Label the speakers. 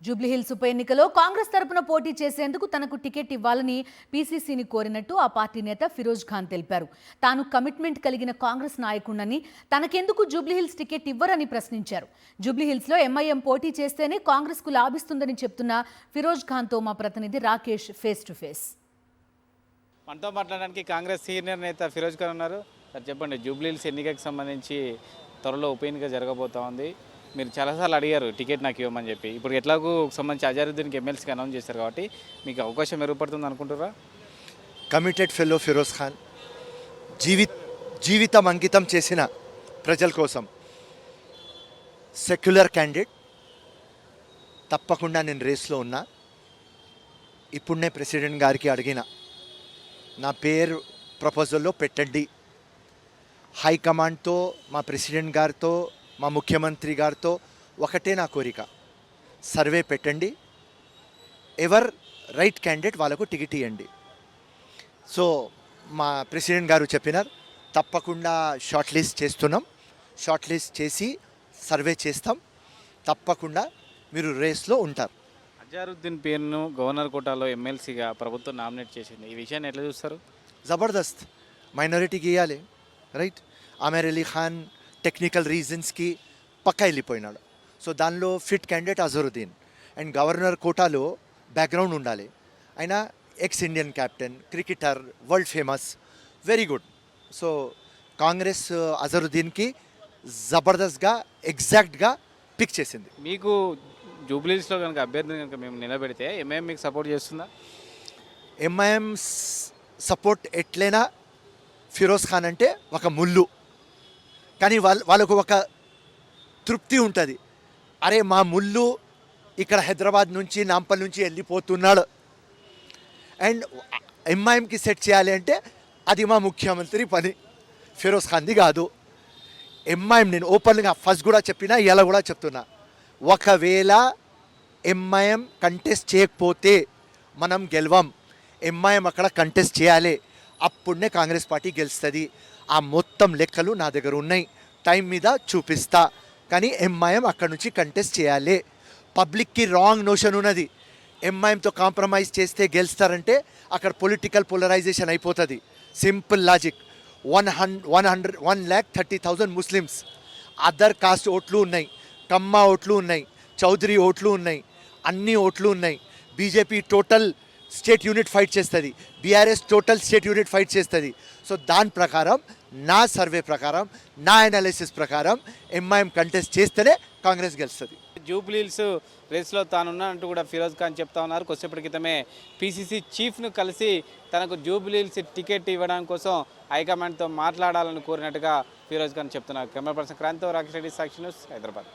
Speaker 1: జూబ్లీహిల్స్ ఉప ఎన్నికలో కాంగ్రెస్ తరపున పోటీ చేసేందుకు తనకు టికెట్ ఇవ్వాలని పీసీసీని కోరినట్టు ఆ పార్టీ నేత ఫిరోజ్ ఖాన్ తెలిపారు. తాను కమిట్మెంట్ కలిగిన కాంగ్రెస్ నాయకుడినని, తనకెందుకు జూబ్లీహిల్స్ టికెట్ ఇవ్వరని ప్రశ్నించారు. జూబ్లీహిల్స్లో ఎంఐఎం పోటీ చేస్తేనే కాంగ్రెస్కు లాభిస్తుందని చెప్తున్న ఫిరోజ్ ఖాన్తో మా ప్రతినిధి రాకేష్ ఫేస్ టు ఫేస్.
Speaker 2: మనతో మాట్లాడడానికి కాంగ్రెస్ సీనియర్ నేత ఫిరోజ్ ఖాన్ ఉన్నారు. సార్ చెప్పండి, జూబ్లీహిల్స్ ఎన్నికకి సంబంధించి త్వరలో ఉప ఎన్నిక జరగబోతా ఉంది. మీరు చాలాసార్లు అడిగారు టికెట్ నాకు ఇవ్వమని చెప్పి. ఇప్పుడు ఎట్లాగూ సంబంధించి అజారుద్దీన్కి ఎమ్మెల్సీకి అనౌన్స్ చేశారు కాబట్టి మీకు అవకాశం మెరుగుపడుతుంది అనుకుంటారా?
Speaker 3: కమిటెడ్ ఫెలో ఫిరోజ్ ఖాన్ జీవితం అంకితం చేసిన ప్రజల కోసం సెక్యులర్ క్యాండిడేట్. తప్పకుండా నేను రేస్లో ఉన్నా. ఇప్పుడునే ప్రెసిడెంట్ గారికి అడిగిన, నా పేరు ప్రపోజల్లో పెట్టండి. హైకమాండ్తో, మా ప్రెసిడెంట్ గారితో, మా ముఖ్యమంత్రి గారితో ఒకటే నా కోరిక, సర్వే పెట్టండి, ఎవర్ రైట్ క్యాండిడేట్ వాళ్ళకు టికెట్ ఇవ్వండి. సో మా ప్రెసిడెంట్ గారు చెప్పినారు, తప్పకుండా షార్ట్ లిస్ట్ చేస్తున్నాం, షార్ట్ లిస్ట్ చేసి సర్వే చేస్తాం, తప్పకుండా మీరు రేస్లో ఉంటారు.
Speaker 2: అజారుద్దీన్ పేరును గవర్నర్ కోటాలో ఎమ్మెల్సీగా ప్రభుత్వం నామినేట్ చేసింది. ఈ విషయాన్ని ఎట్లా చూస్తారు?
Speaker 3: జబర్దస్త్. మైనారిటీకి ఇవ్వాలి, రైట్. ఆమెర్ అలీ ఖాన్ టెక్నికల్ రీజన్స్కి పక్కా వెళ్ళిపోయినాడు. సో దానిలో fit candidate Azharuddin. And governor కోటాలో బ్యాక్గ్రౌండ్ ఉండాలి. ఆయన ex Indian captain, cricketer, world famous, very good. So Congress అజరుద్దీన్కి జబర్దస్త్గా ఎగ్జాక్ట్గా పిక్ చేసింది.
Speaker 2: మీకు జూబ్లీహిల్స్లో కనుక అభ్యర్థిని కనుక మేము నిలబెడితే ఎంఐఎం మీకు సపోర్ట్ చేస్తుందా?
Speaker 3: ఎంఐఎం సపోర్ట్ ఎట్లయినా ఫిరోజ్ ఖాన్ అంటే ఒక ముళ్ళు, కానీ వాళ్ళకు ఒక తృప్తి ఉంటుంది. అరే మా ముళ్ళు ఇక్కడ హైదరాబాద్ నుంచి, నాంపల్ నుంచి వెళ్ళిపోతున్నాడు, అండ్ ఎంఐఎంకి సెట్ చేయాలి అంటే అది మా ముఖ్యమంత్రి పని, ఫిరోజ్ ఖాన్ది కాదు. ఎంఐఎం నేను ఓపెన్గా ఫస్ట్ కూడా చెప్పినా, ఇలా కూడా చెప్తున్నా, ఒకవేళ ఎంఐఎం కంటెస్ట్ చేయకపోతే మనం గెలవం. ఎంఐఎం అక్కడ కంటెస్ట్ చేయాలి, అప్పుడే కాంగ్రెస్ పార్టీ గెలుస్తుంది. ఆ మొత్తం లెక్కలు నా దగ్గర ఉన్నాయి, టైం మీద చూపిస్తా. కానీ ఎంఐఎం అక్కడ నుంచి కంటెస్ట్ చేయాలి. పబ్లిక్కి రాంగ్ నోషన్ ఉన్నది, ఎంఐఎంతో కాంప్రమైజ్ చేస్తే గెలుస్తారంటే అక్కడ పొలిటికల్ పోలరైజేషన్ అయిపోతుంది. Simple logic. 1,30,000 Muslims, other cost ఓట్లు ఉన్నాయి, కమ్మ ఓట్లు ఉన్నాయి, చౌదరి ఓట్లు ఉన్నాయి, అన్ని ఓట్లు ఉన్నాయి. BJP total state unit fight చేస్తుంది, BRS total state unit fight చేస్తుంది. సో దాని ప్రకారం, నా సర్వే ప్రకారం, నా అనాలిసిస్ ప్రకారం ఎంఐఎం కంటెస్ట్ చేస్తేనే కాంగ్రెస్ గెలుస్తుంది.
Speaker 2: జూబ్లీహిల్స్ రేస్లో తానున్నానంటూ కూడా ఫిరోజ్ ఖాన్ చెప్తా ఉన్నారు. కొద్దిసేపటి క్రితమే పీసీసీ చీఫ్ను కలిసి తనకు జూబ్లీహిల్స్ టికెట్ ఇవ్వడం కోసం హైకమాండ్తో మాట్లాడాలని కోరినట్టుగా ఫిరోజ్ ఖాన్ చెప్తున్నారు. కెమెరా పర్సన్ క్రాంతితో రాకేష్ రెడ్డి, సాక్షి న్యూస్, హైదరాబాద్.